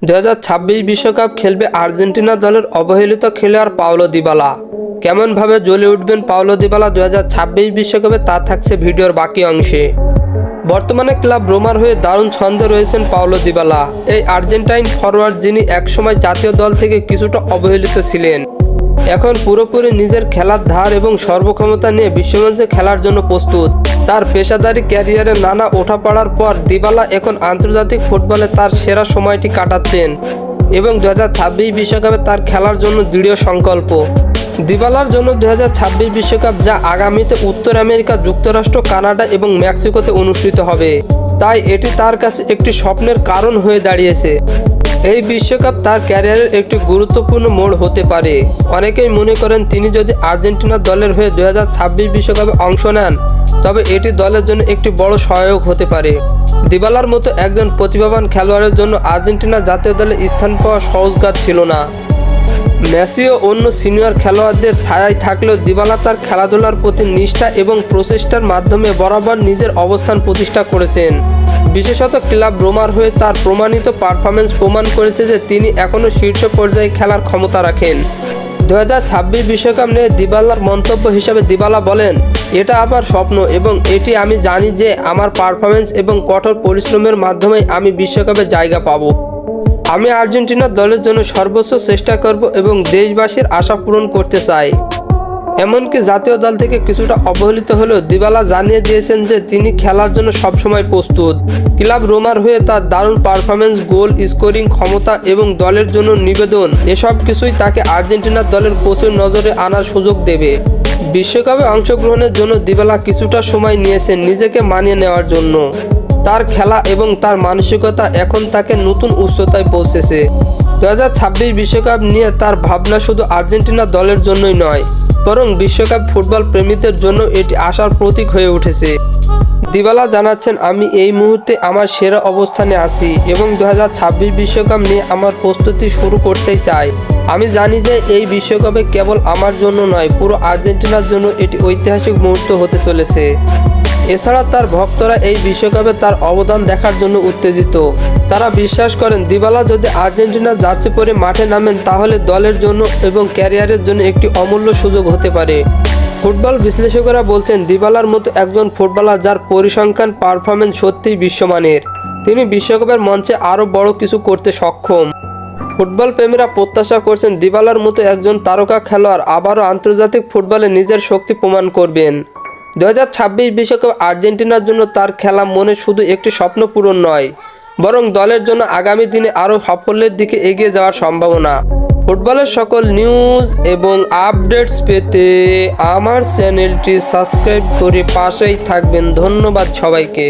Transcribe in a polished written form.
2026 বিশ্বকাপ খেলবে আর্জেন্টিনা দলের অবহেলিত খেলোয়াড় পাওলো দিবালা। কেমনভাবে জ্বলে উঠবেন পাওলো দিবালা 2026 বিশ্বকাপে তা থাকছে ভিডিওর বাকি অংশে। বর্তমানে ক্লাব রোমার হয়ে দারুণ ছন্দে রয়েছেন পাওলো দিবালা। এই আর্জেন্টাইন ফরোয়ার্ড যিনি একসময় জাতীয় দল থেকে কিছুটা অবহেলিত ছিলেন, এখন পুরোপুরি নিজের খেলার ধার এবং সর্বক্ষমতা নিয়ে বিশ্বমঞ্চে খেলার জন্য প্রস্তুত। তার পেশাদারী ক্যারিয়ারে নানা ওঠাপড়ার পর দিবালা এখন আন্তর্জাতিক ফুটবলে তার সেরা সময়টি কাটাচ্ছেন এবং 2026 বিশ্বকাপে তার খেলার জন্য দৃঢ় সংকল্প। দিবালার জন্য 2026 বিশ্বকাপ যা আগামীতে উত্তর আমেরিকা, যুক্তরাষ্ট্র, কানাডা এবং মেক্সিকোতে অনুষ্ঠিত হবে, তাই এটি তার কাছে একটি স্বপ্নের কারণ হয়ে দাঁড়িয়েছে। এই বিশ্বকাপ তার ক্যারিয়ারের একটি গুরুত্বপূর্ণ মোড় হতে পারে। অনেকেই মনে করেন তিনি যদি আর্জেন্টিনা দলের হয়ে 2026 বিশ্বকাপে অংশ নেন তবে এটি দলের জন্য একটি বড় সহায়ক হতে পারে। দিবালার মতো একজন প্রতিভাবান খেলোয়াড়ের জন্য আর্জেন্টিনা জাতীয় দলে স্থান পাওয়া সহজ কাজ ছিল না। মেসি ও অন্য সিনিয়র খেলোয়াড়দের ছায়ায় থাকলেও দিবালা তার খেলাধুলার প্রতি নিষ্ঠা এবং প্রচেষ্টার মাধ্যমে বরাবর নিজের অবস্থান প্রতিষ্ঠা করেছেন। বিশেষত ক্লাব রোমার হয়ে তার প্রমাণিত পারফরম্যান্স প্রমাণ করেছে যে তিনি এখনও শীর্ষ পর্যায়ে খেলার ক্ষমতা রাখেন। 2026 বিশ্বকাপ নিয়ে দিবালার মন্তব্য হিসাবে দিবালা বলেন, এটা আমার স্বপ্ন এবং এটি আমি জানি যে আমার পারফরম্যান্স এবং কঠোর পরিশ্রমের মাধ্যমে আমি বিশ্বকাপে জায়গা পাব। আমি আর্জেন্টিনা দলের জন্য সর্বোচ্চ চেষ্টা করব এবং দেশবাসীর আশা পূরণ করতে চাই। এমনকি জাতীয় দল থেকে কিছুটা অবহেলিত হলেও দিবালা জানিয়ে দিয়েছেন যে তিনি খেলার জন্য সবসময় প্রস্তুত। ক্লাব রোমার হয়ে তার দারুণ পারফরম্যান্স, গোল স্কোরিং ক্ষমতা এবং দলের জন্য নিবেদন এসব কিছুই তাকে আর্জেন্টিনা দলের কোচের নজরে আনার সুযোগ দেবে। বিশ্বকাপে অংশগ্রহণের জন্য দিবালা কিছুটা সময় নিয়েছেন নিজেকে মানিয়ে নেওয়ার জন্য। তার খেলা এবং তার মানসিকতা এখন তাকে নতুন উচ্চতায় পৌঁছেছে। 2026 বিশ্বকাপ নিয়ে তার ভাবনা শুধু আর্জেন্টিনা দলের জন্যই নয়, বরং বিশ্বকাপ ফুটবল প্রেমীদের জন্য এটি আশার প্রতীক হয়ে উঠেছে। দিবালা জানাচ্ছেন, আমি এই মুহূর্তে আমার সেরা অবস্থানে আছি এবং 2026 বিশ্বকাপ নিয়ে আমার প্রস্তুতি শুরু করতেই চাই। আমি জানি যে এই বিশ্বকাপে কেবল আমার জন্য নয়, পুরো আর্জেন্টিনার জন্য এটি ঐতিহাসিক মুহূর্ত হতে চলেছে। এছাড়া তার ভক্তরা এই বিশ্বকাপে তার অবদান দেখার জন্য উত্তেজিত। তারা বিশ্বাস করেন দিবালা যদি আর্জেন্টিনার জার্সি পরে মাঠে নামেন তাহলে দলের জন্য এবং ক্যারিয়ারের জন্য একটি অমূল্য সুযোগ হতে পারে। ফুটবল বিশ্লেষকেরা বলছেন, দিবালার মতো একজন ফুটবলার যার পরিসংখ্যান পারফরম্যান্স সত্যিই বিশ্বমানের, তিনি বিশ্বকাপের মঞ্চে আরও বড় কিছু করতে সক্ষম। ফুটবল প্রেমীরা প্রত্যাশা করছেন দিবালার মতো একজন তারকা খেলোয়াড় আবারও আন্তর্জাতিক ফুটবলে নিজের শক্তি প্রমাণ করবেন। 2026 বিশ্বকাপ আর্জেন্টিনার জন্য তার খেলা মনে শুধু একটি স্বপ্ন পূরণ নয়, বরং দলের জন্য আগামী দিনে আরও সাফল্যের দিকে এগিয়ে যাওয়ার সম্ভাবনা। ফুটবলের সকল নিউজ এবং আপডেটস পেতে আমার চ্যানেলটি সাবস্ক্রাইব করে পাশেই থাকবেন। ধন্যবাদ সবাইকে।